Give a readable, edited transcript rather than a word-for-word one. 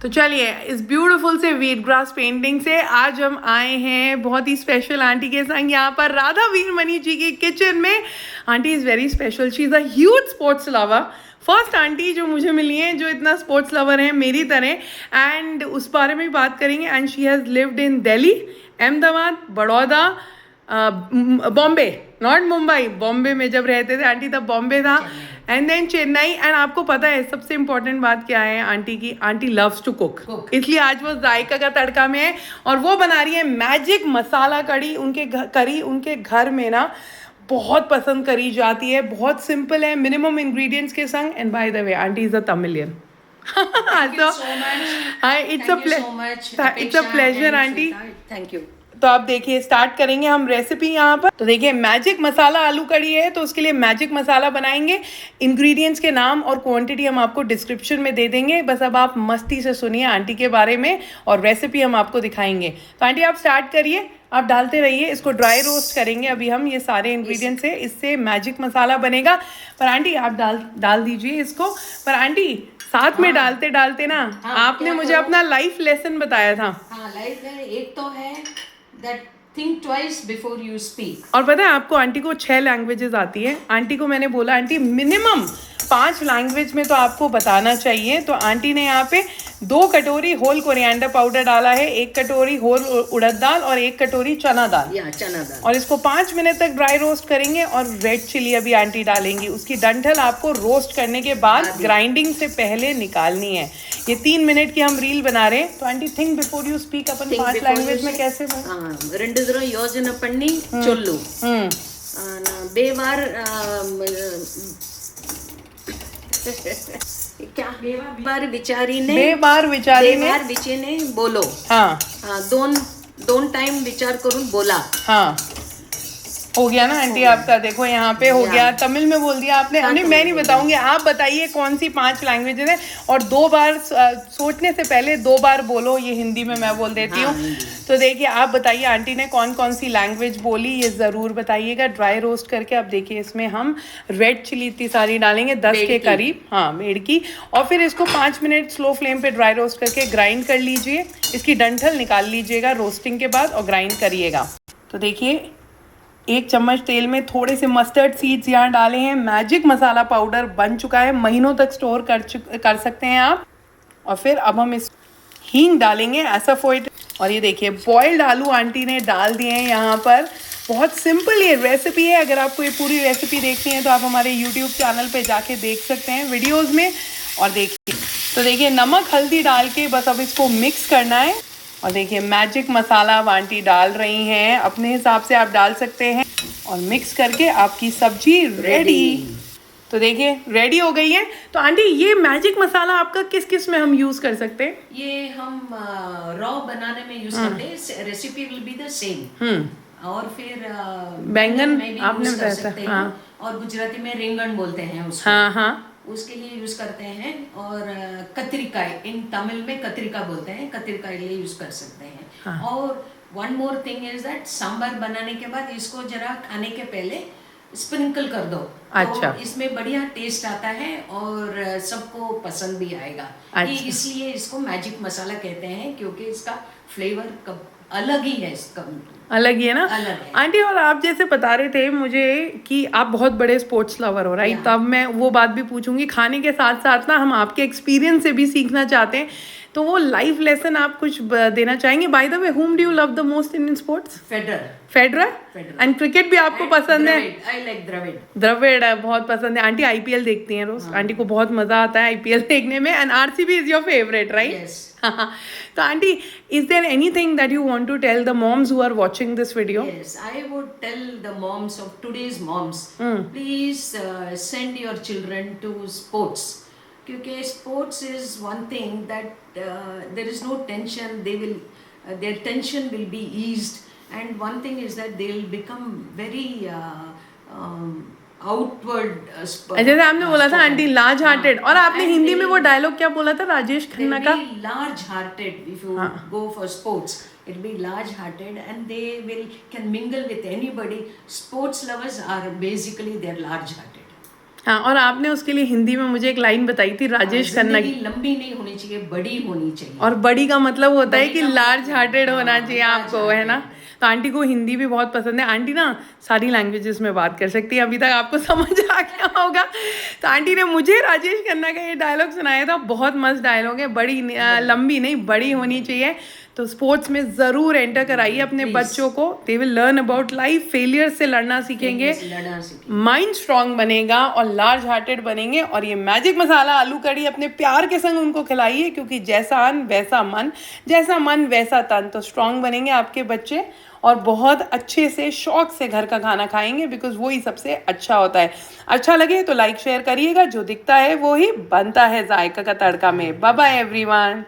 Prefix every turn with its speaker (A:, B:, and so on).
A: तो चलिए इस ब्यूटीफुल से व्हीट ग्रास पेंटिंग से आज हम आए हैं बहुत ही स्पेशल आंटी के संग यहाँ पर राधा वीरमणि जी की किचन में। Aunty is very special, she is a huge sports lover. First aunty जो मुझे मिली हैं जो इतना स्पोर्ट्स लवर हैं मेरी तरह, एंड उस बारे में भी बात करेंगे। And she has lived in Delhi, Ahmedabad, Baroda, Bombay, not Mumbai, Bombay में जब रहते थे आंटी तब बॉम्बे था, एंड देन चेन्नई। एंड आपको पता है सबसे इम्पोर्टेंट बात क्या है आंटी की, आंटी लव्स टू कुक, इसलिए आज वो जायका का तड़का में है और वो बना रही है मैजिक मसाला कड़ी। उनके घर में ना बहुत पसंद करी जाती है, बहुत सिंपल है, मिनिमम इंग्रेडिएंट्स के संग। And by the way aunty is a Tamilian. It's a pleasure aunty,
B: thank you.
A: तो आप देखिए स्टार्ट करेंगे हम रेसिपी यहाँ पर। तो देखिए मैजिक मसाला आलू कड़ी है, तो उसके लिए मैजिक मसाला बनाएंगे। इंग्रेडिएंट्स के नाम और क्वांटिटी हम आपको डिस्क्रिप्शन में दे देंगे, बस अब आप मस्ती से सुनिए आंटी के बारे में और रेसिपी हम आपको दिखाएंगे। तो आंटी आप स्टार्ट करिए, आप डालते रहिए। इसको ड्राई रोस्ट करेंगे अभी हम ये सारे इंग्रेडिएंट्स से, इससे मैजिक मसाला बनेगा। पर आंटी आप डाल दीजिए इसको। पर आंटी साथ में डालते डालते ना आपने मुझे अपना लाइफ लेसन बताया था।
B: लाइफ है एक तो है that think twice before you speak।
A: और पता है आपको आंटी को 6 लैंग्वेजेस आती है। आंटी को मैंने बोला आंटी मिनिमम 5 लैंग्वेज में तो आपको बताना चाहिए। तो आंटी ने यहाँ पे 2 कटोरी होल कोरिएंडर पाउडर डाला है, 1 कटोरी होल उड़द दाल और 1 कटोरी चना दाल, और इसको 5 मिनट तक ड्राई रोस्ट करेंगे। और रेड चिली अभी आंटी डालेंगी, उसकी डंठल आपको रोस्ट करने के बाद ग्राइंडिंग से पहले निकालनी है। ये 3 मिनट की हम रील बना रहे हैं। तो aunty think before you speak upon 5 language में कैसे
B: రెండు దినం యోజన పన్ని చొల్లు బేవార్ क्या बेबार विचारी ने बोलो। दोन टाइम विचार करून बोला।
A: हाँ हो गया ना आंटी आपका, देखो यहाँ पे हो गया। तमिल में बोल दिया आपने। नहीं मैं नहीं बताऊंगी, आप बताइए कौन सी 5 लैंग्वेजेस है। और 2 बार सोचने से पहले 2 बार बोलो, ये हिंदी में मैं बोल देती हूँ। तो देखिए आप बताइए आंटी ने कौन कौन सी लैंग्वेज बोली, ये ज़रूर बताइएगा। ड्राई रोस्ट करके अब देखिए इसमें हम रेड चिली इतनी सारी डालेंगे, 10 के करीब, हाँ मेड़ की। और फिर इसको 5 मिनट स्लो फ्लेम पे ड्राई रोस्ट करके ग्राइंड कर लीजिए। इसकी डंठल निकाल लीजिएगा रोस्टिंग के बाद और ग्राइंड करिएगा। तो देखिए 1 चम्मच तेल में थोड़े से मस्टर्ड सीड्स यहाँ डाले हैं। मैजिक मसाला पाउडर बन चुका है, महीनों तक स्टोर कर सकते हैं आप। और फिर अब हम इस हींग डालेंगे, एसाफोइट। और ये देखिए बॉइल्ड आलू आंटी ने डाल दिए हैं यहाँ पर। बहुत सिंपल ये रेसिपी है। अगर आपको ये पूरी रेसिपी देखनी है तो आप हमारे यूट्यूब चैनल पे जाके देख सकते हैं वीडियोज़ में। और देखिए तो देखिए नमक हल्दी डाल के बस अब इसको मिक्स करना है। और देखिए मैजिक मसाला अब आंटी डाल रही हैं, अपने हिसाब से आप डाल सकते हैं। और मिक्स करके आपकी सब्जी रेडी। तो देखिए रेडी हो गई है। तो आंटी ये मैजिक मसाला आपका किस किस में हम यूज कर सकते हैं?
B: ये हम रॉ बनाने में यूज करते हैं। Recipe will be the same. और फिर
A: बैंगन
B: आपने बताया। हाँ। और गुजराती में रिंगण बोलते हैं उसको।
A: हाँ हाँ,
B: उसके लिए यूज करते हैं। और कत्रिकाई, इन तमिल में कत्रिका बोलते हैं, कत्रिकाई लिए यूज कर सकते हैं। हाँ। और one more thing is that sambar बनाने के बाद इसको जरा खाने के पहले स्प्रिंकल कर दो।
A: अच्छा।
B: तो इसमें बढ़िया टेस्ट आता है और सबको पसंद भी आएगा। अच्छा। इसलिए इसको मैजिक मसाला कहते हैं क्योंकि इसका फ्लेवर अलग ही है। इसका
A: अलग ही है ना?
B: अलग है
A: आंटी। और आप जैसे बता रहे थे मुझे कि आप बहुत बड़े स्पोर्ट्स लवर हो, राइट? तब मैं वो बात भी पूछूंगी। खाने के साथ साथ ना हम आपके एक्सपीरियंस से भी सीखना चाहते हैं, तो वो लाइफ लेसन आप कुछ देना चाहेंगे? By the way whom do you love the most in sports? Federer. And cricket भी आपको पसंद है?
B: आई लाइक
A: द्रविड़ बहुत पसंद है। आंटी आईपीएल देखती हैं रोज? आंटी को बहुत मजा आता है आईपीएल देखने में। And RCB is your favourite, right? तो aunty is there anything that you want to tell the moms who are watching this video?
B: Yes, I would tell the moms of today's moms, please send your children to sports. क्योंकि sports is one thing that there is no tension. Their tension will be eased, and one thing is that they will become very outward.
A: जैसे आपने बोला था aunty large hearted, और आपने हिंदी में वो dialogue क्या बोला था राजेश खन्ना का?
B: Large hearted if you go for sports, it be large hearted and they can mingle with anybody. Sports lovers are basically they are large hearted.
A: हाँ, और आपने उसके लिए हिंदी में मुझे एक लाइन बताई थी राजेश खन्ना की,
B: जिंदगी लंबी नहीं होनी चाहिए, बड़ी होनी चाहिए।
A: और बड़ी का मतलब होता है
B: बड़ी
A: कि
B: का
A: लार्ज
B: मतलब,
A: हार्टेड होना
B: हाँ,
A: चाहिए
B: large
A: आपको, है ना।
B: hearted।
A: तो आंटी को हिंदी भी बहुत पसंद है, आंटी ना सारी लैंग्वेजेस में बात कर सकती है, अभी तक आपको समझ आ गया होगा। तो आंटी ने मुझे राजेश खन्ना का ये डायलॉग सुनाया था, बहुत मस्त डायलॉग है, बड़ी लंबी नहीं, बड़ी होनी चाहिए। तो स्पोर्ट्स में ज़रूर एंटर कराइए अपने
B: Please।
A: बच्चों को, they will learn about life, failure से लड़ना सीखेंगे,
B: लड़ना सीखेंगे।
A: माइंड स्ट्रांग बनेगा और लार्ज हार्टेड बनेंगे। और ये मैजिक मसाला आलू कड़ी अपने प्यार के संग उनको खिलाइए, क्योंकि जैसा अन्न वैसा मन, जैसा मन वैसा तन। तो स्ट्रांग बनेंगे आपके बच्चे और बहुत अच्छे से शौक से घर का खाना खाएंगे, बिकॉज वही सबसे अच्छा होता है। अच्छा लगे तो लाइक शेयर करिएगा, जो दिखता है वो ही बनता है जायका का तड़का में। Bye bye everyone.